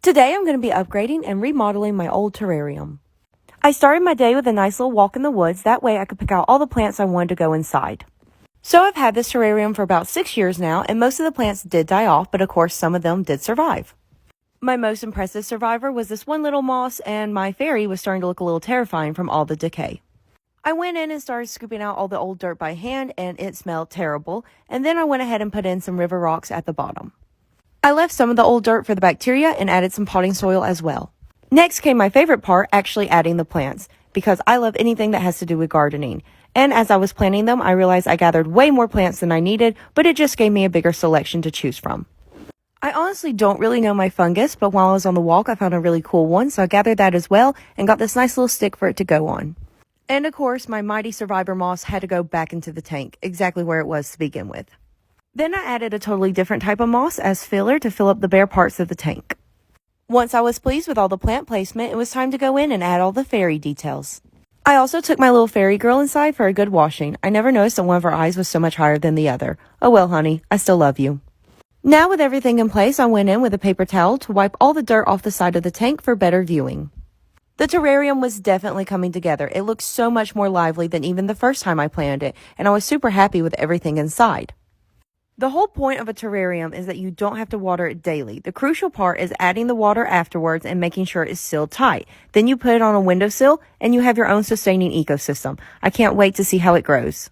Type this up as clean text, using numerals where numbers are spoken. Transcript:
Today I'm going to be upgrading and remodeling my old terrarium. I started my day with a nice little walk in the woods, that way I could pick out all the plants I wanted to go inside. So I've had this terrarium for about 6 years now, and most of the plants did die off, but of course some of them did survive. My most impressive survivor was this one little moss, and my fairy was starting to look a little terrifying from all the decay. I went in and started scooping out all the old dirt by hand, and it smelled terrible, and then I went ahead and put in some river rocks at the bottom. I left some of the old dirt for the bacteria and added some potting soil as well. Next came my favorite part, actually adding the plants, because I love anything that has to do with gardening. And as I was planting them, I realized I gathered way more plants than I needed, but it just gave me a bigger selection to choose from. I honestly don't really know my fungus, but while I was on the walk, I found a really cool one, so I gathered that as well and got this nice little stick for it to go on. And of course, my mighty survivor moss had to go back into the tank, exactly where it was to begin with. Then I added a totally different type of moss as filler to fill up the bare parts of the tank. Once I was pleased with all the plant placement, it was time to go in and add all the fairy details. I also took my little fairy girl inside for a good washing. I never noticed that one of her eyes was so much higher than the other. Oh well, honey, I still love you. Now with everything in place, I went in with a paper towel to wipe all the dirt off the side of the tank for better viewing. The terrarium was definitely coming together. It looked so much more lively than even the first time I planned it, and I was super happy with everything inside. The whole point of a terrarium is that you don't have to water it daily. The crucial part is adding the water afterwards and making sure it's sealed tight. Then you put it on a windowsill and you have your own sustaining ecosystem. I can't wait to see how it grows.